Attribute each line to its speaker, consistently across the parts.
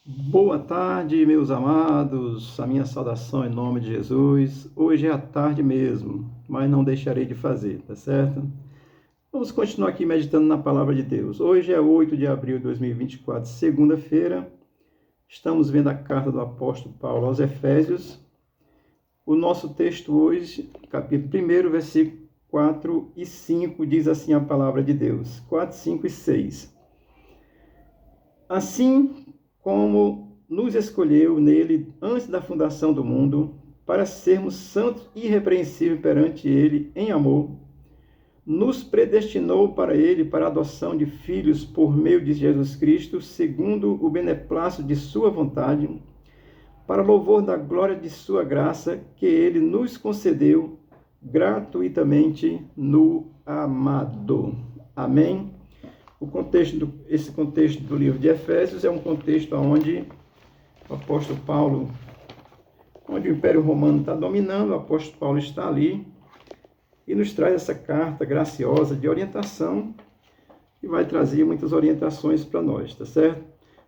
Speaker 1: Boa tarde, meus amados. A minha saudação em nome de Jesus. Hoje é a tarde mesmo, mas não deixarei de fazer, tá certo? Vamos continuar aqui meditando na palavra de Deus. Hoje é 8 de abril de 2024, segunda-feira. Estamos vendo a carta do apóstolo Paulo aos Efésios. O nosso texto hoje, capítulo 1, versículo 4 e 5, diz assim a palavra de Deus. 4, 5 e 6. Assim como nos escolheu nele antes da fundação do mundo, para sermos santos e irrepreensíveis perante ele em amor, nos predestinou para ele para a adoção de filhos por meio de Jesus Cristo, segundo o beneplácito de sua vontade, para louvor da glória de sua graça, que ele nos concedeu gratuitamente no amado. Amém? Esse contexto do livro de Efésios é um contexto onde o apóstolo Paulo, onde o Império Romano está dominando, o apóstolo Paulo está ali e nos traz essa carta graciosa de orientação e vai trazer muitas orientações para nós, tá certo?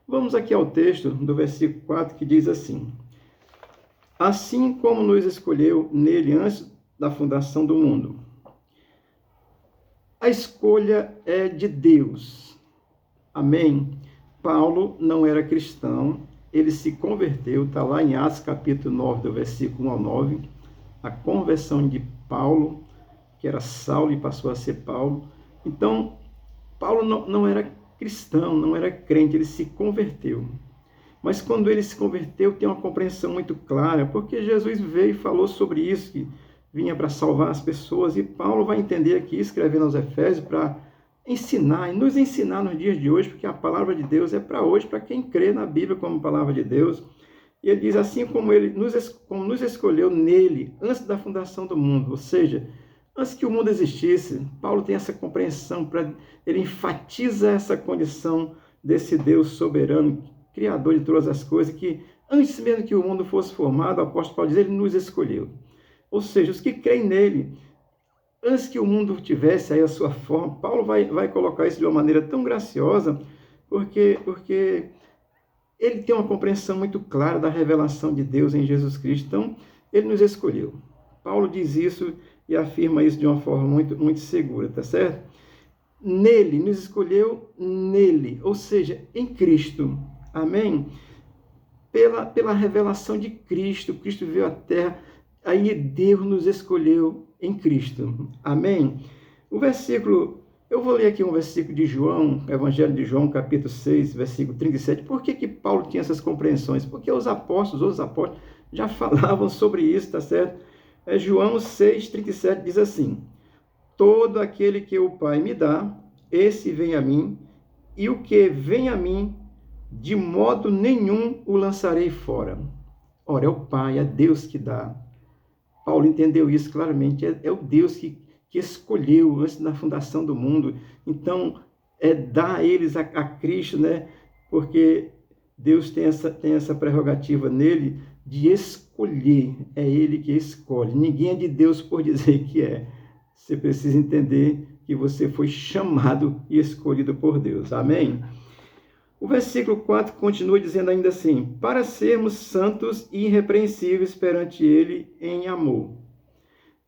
Speaker 1: Vamos aqui ao texto do versículo 4 que diz assim: assim como nos escolheu nele antes da fundação do mundo. A escolha é de Deus. Amém? Paulo não era cristão, ele se converteu, está lá em Atos capítulo 9, do versículo 1 ao 9, a conversão de Paulo, que era Saulo e passou a ser Paulo. Então, Paulo não era cristão, não era crente, ele se converteu. Mas quando ele se converteu, tem uma compreensão muito clara, porque Jesus veio e falou sobre isso, que vinha para salvar as pessoas, e Paulo vai entender aqui, escrevendo aos Efésios, para ensinar, e nos ensinar nos dias de hoje, porque a palavra de Deus é para hoje, para quem crê na Bíblia como palavra de Deus. E ele diz assim como ele nos escolheu nele, antes da fundação do mundo, ou seja, antes que o mundo existisse. Paulo tem essa compreensão, ele enfatiza essa condição desse Deus soberano, criador de todas as coisas, que antes mesmo que o mundo fosse formado, o apóstolo Paulo diz, ele nos escolheu. Ou seja, os que creem nele, antes que o mundo tivesse aí a sua forma, Paulo vai colocar isso de uma maneira tão graciosa, porque ele tem uma compreensão muito clara da revelação de Deus em Jesus Cristo. Então, ele nos escolheu. Paulo diz isso e afirma isso de uma forma muito, muito segura, tá certo? Nele, nos escolheu nele, ou seja, em Cristo. Amém? Pela revelação de Cristo, Cristo veio à Terra, aí Deus nos escolheu em Cristo. Amém? O versículo, eu vou ler aqui um versículo de João, Evangelho de João, capítulo 6, versículo 37. Por que Paulo tinha essas compreensões? Porque os outros apóstolos, já falavam sobre isso, tá certo? João 6, 37 diz assim: todo aquele que o Pai me dá, esse vem a mim, e o que vem a mim, de modo nenhum o lançarei fora. Ora, é o Pai, é Deus que dá. Paulo entendeu isso claramente, é o Deus que escolheu antes da fundação do mundo. Então, dar a eles a Cristo, né? Porque Deus tem essa prerrogativa nele de escolher, é ele que escolhe. Ninguém é de Deus por dizer que é. Você precisa entender que você foi chamado e escolhido por Deus. Amém? O versículo 4 continua dizendo ainda assim: para sermos santos e irrepreensíveis perante ele em amor.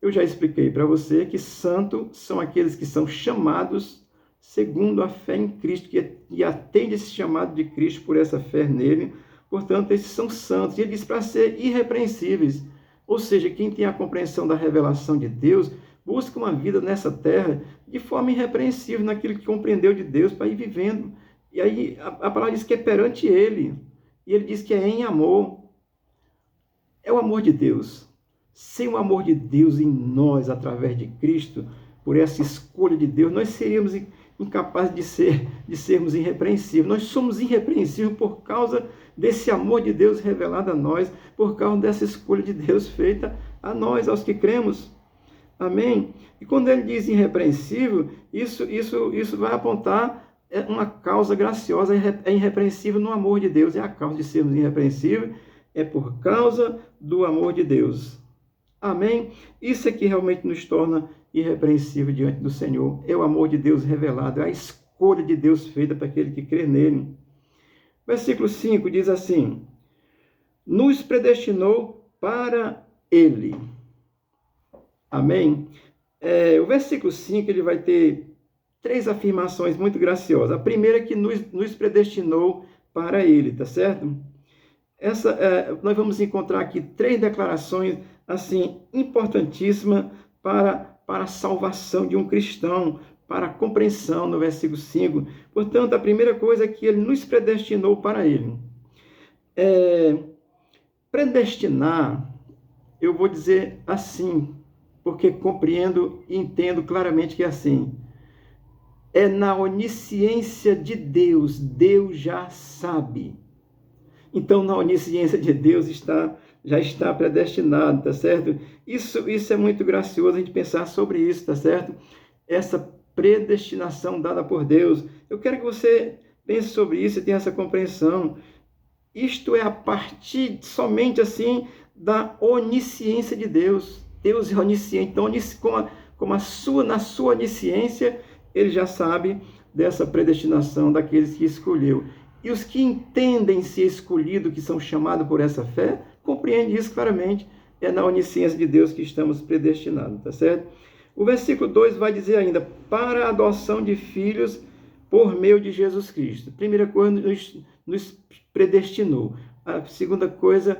Speaker 1: Eu já expliquei para você que santos são aqueles que são chamados segundo a fé em Cristo, que atende esse chamado de Cristo por essa fé nele. Portanto, esses são santos. E ele diz para ser irrepreensíveis. Ou seja, quem tem a compreensão da revelação de Deus, busca uma vida nessa terra de forma irrepreensível, naquilo que compreendeu de Deus, para ir vivendo. E aí a palavra diz que é perante ele. E ele diz que é em amor. É o amor de Deus. Sem o amor de Deus em nós, através de Cristo, por essa escolha de Deus, nós seríamos incapazes de sermos irrepreensíveis. Nós somos irrepreensíveis por causa desse amor de Deus revelado a nós, por causa dessa escolha de Deus feita a nós, aos que cremos. Amém? E quando ele diz irrepreensível, isso vai apontar uma causa graciosa, é irrepreensível no amor de Deus. É a causa de sermos irrepreensíveis, é por causa do amor de Deus. Amém? Isso é que realmente nos torna irrepreensível diante do Senhor. É o amor de Deus revelado, é a escolha de Deus feita para aquele que crê nele. Versículo 5 diz assim: nos predestinou para Ele. Amém? O versículo 5 ele vai ter 3 afirmações muito graciosas. A primeira é que nos predestinou para Ele, tá certo? Nós vamos encontrar aqui 3 declarações assim importantíssimas para a salvação de um cristão, para a compreensão no versículo 5. Portanto, a primeira coisa é que Ele nos predestinou para Ele. Predestinar, eu vou dizer assim, porque compreendo e entendo claramente que é assim. É na onisciência de Deus, Deus já sabe. Então, na onisciência de Deus já está predestinado, tá certo? Isso é muito gracioso a gente pensar sobre isso, tá certo? Essa predestinação dada por Deus. Eu quero que você pense sobre isso e tenha essa compreensão. Isto é a partir somente assim da onisciência de Deus. Deus é onisciente, então na sua onisciência, Ele já sabe dessa predestinação daqueles que escolheu. E os que entendem ser escolhidos, que são chamados por essa fé, compreendem isso claramente. É na onisciência de Deus que estamos predestinados, tá certo? O versículo 2 vai dizer ainda, para a adoção de filhos por meio de Jesus Cristo. Primeira coisa, nos predestinou. A segunda coisa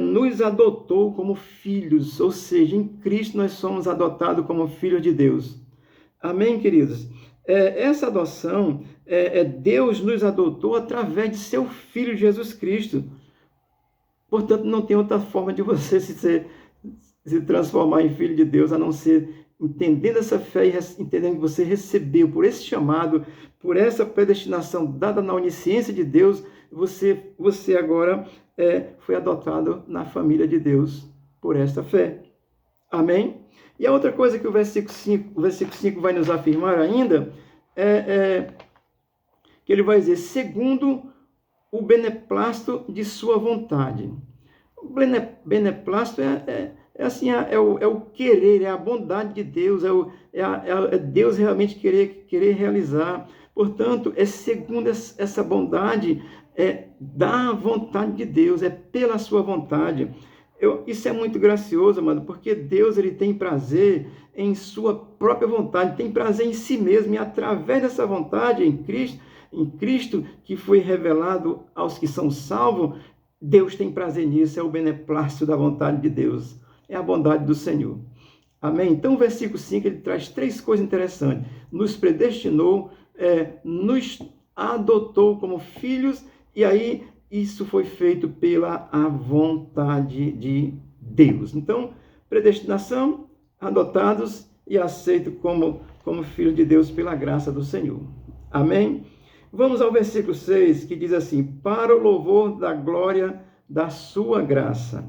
Speaker 1: nos adotou como filhos, ou seja, em Cristo nós somos adotados como filhos de Deus. Amém, queridos? Essa adoção, Deus nos adotou através de seu Filho Jesus Cristo. Portanto, não tem outra forma de você se transformar em filho de Deus, a não ser entendendo essa fé e entendendo que você recebeu por esse chamado, por essa predestinação dada na onisciência de Deus, você agora foi adotado na família de Deus por esta fé. Amém? E a outra coisa que o versículo 5 vai nos afirmar ainda que ele vai dizer, segundo o beneplácito de sua vontade. O beneplácito é o querer, é a bondade de Deus, é Deus realmente querer realizar. Portanto, segundo essa bondade, da vontade de Deus, é pela sua vontade. Isso é muito gracioso, amado, porque Deus ele tem prazer em sua própria vontade, tem prazer em si mesmo, e através dessa vontade em Cristo, que foi revelado aos que são salvos, Deus tem prazer nisso, é o beneplácito da vontade de Deus, é a bondade do Senhor. Amém? Então, o versículo 5, ele traz 3 coisas interessantes. Nos predestinou, nos adotou como filhos, e aí isso foi feito pela a vontade de Deus. Então, predestinação, adotados e aceitos como filho de Deus pela graça do Senhor. Amém? Vamos ao versículo 6, que diz assim, para o louvor da glória da sua graça.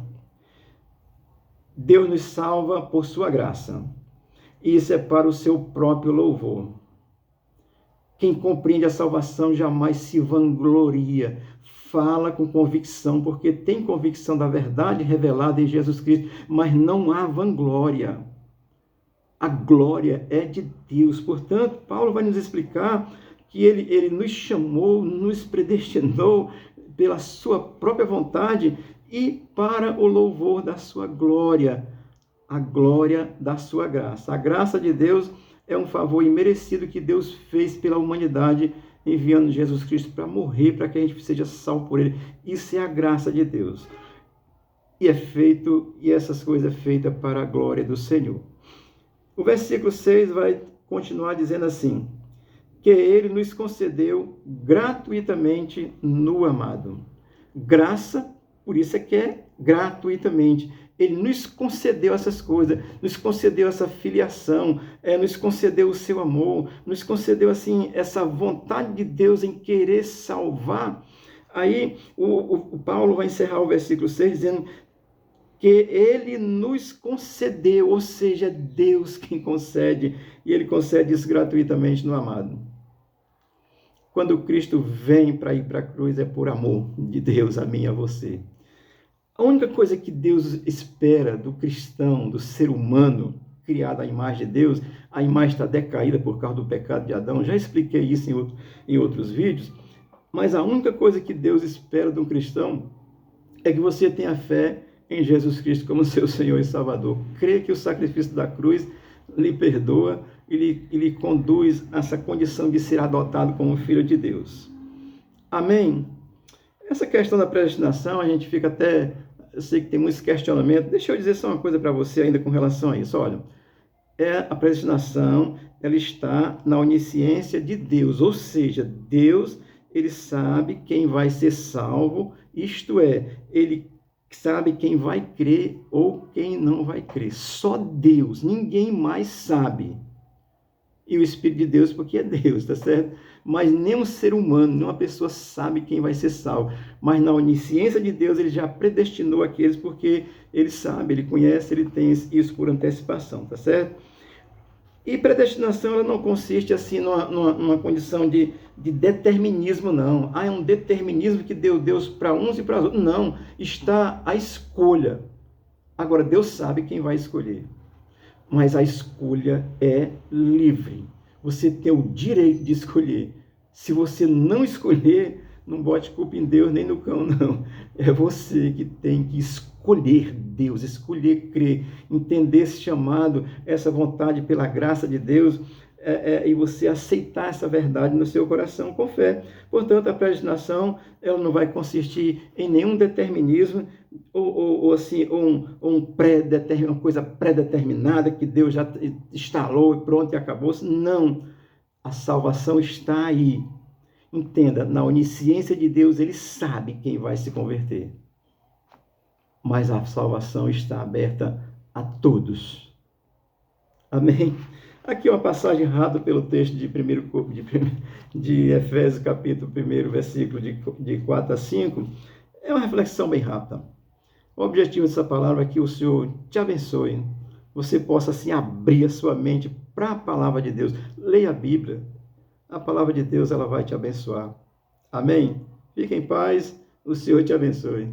Speaker 1: Deus nos salva por sua graça. Isso é para o seu próprio louvor. Quem compreende a salvação jamais se vangloria. Fala com convicção, porque tem convicção da verdade revelada em Jesus Cristo, mas não há vanglória. A glória é de Deus. Portanto, Paulo vai nos explicar que ele nos chamou, nos predestinou pela sua própria vontade e para o louvor da sua glória, a glória da sua graça. A graça de Deus é um favor imerecido que Deus fez pela humanidade, enviando Jesus Cristo para morrer, para que a gente seja salvo por Ele. Isso é a graça de Deus. E essas coisas é feita para a glória do Senhor. O versículo 6 vai continuar dizendo assim, que Ele nos concedeu gratuitamente no amado. Graça, por isso é que é gratuitamente. Ele nos concedeu essas coisas, nos concedeu essa filiação, nos concedeu o seu amor, nos concedeu assim essa vontade de Deus em querer salvar. Aí o Paulo vai encerrar o versículo 6 dizendo que ele nos concedeu, ou seja, Deus quem concede, e ele concede isso gratuitamente no amado. Quando Cristo vem para ir para a cruz, é por amor de Deus a mim e a você. A única coisa que Deus espera do cristão, do ser humano, criado à imagem de Deus, a imagem está decaída por causa do pecado de Adão, já expliquei isso em outros vídeos, Mas a única coisa que Deus espera de um cristão é que você tenha fé em Jesus Cristo como seu Senhor e Salvador. Crê que o sacrifício da cruz lhe perdoa e lhe conduz a essa condição de ser adotado como filho de Deus. Amém? Essa questão da predestinação, a gente fica até... Eu sei que tem muitos questionamentos. Deixa eu dizer só uma coisa para você ainda com relação a isso. Olha, a predestinação, ela está na onisciência de Deus, ou seja, Deus, ele sabe quem vai ser salvo, isto é, ele sabe quem vai crer ou quem não vai crer. Só Deus, ninguém mais sabe. E o Espírito de Deus, porque é Deus, tá certo? Mas nenhum ser humano, nenhuma pessoa sabe quem vai ser salvo. Mas na onisciência de Deus, ele já predestinou aqueles, porque ele sabe, ele conhece, ele tem isso por antecipação, tá certo? E predestinação, ela não consiste assim numa condição de determinismo, não. É um determinismo que deu Deus para uns e para os outros. Não, está a escolha. Agora, Deus sabe quem vai escolher. Mas a escolha é livre. Você tem o direito de escolher. Se você não escolher, não bote culpa em Deus nem no cão, não. É você que tem que escolher Deus, escolher crer, entender esse chamado, essa vontade pela graça de Deus, e você aceitar essa verdade no seu coração com fé. Portanto, a predestinação, ela não vai consistir em nenhum determinismo, ou uma coisa pré-determinada que Deus já instalou e pronto, e acabou-se. Não, a salvação está aí. Entenda, na onisciência de Deus, ele sabe quem vai se converter. Mas a salvação está aberta a todos. Amém? Aqui uma passagem rápida pelo texto de Efésios, capítulo 1, versículo de 4 a 5. É uma reflexão bem rápida. O objetivo dessa palavra é que o Senhor te abençoe. Você possa, assim, abrir a sua mente para a palavra de Deus. Leia a Bíblia. A palavra de Deus, ela vai te abençoar. Amém? Fique em paz. O Senhor te abençoe.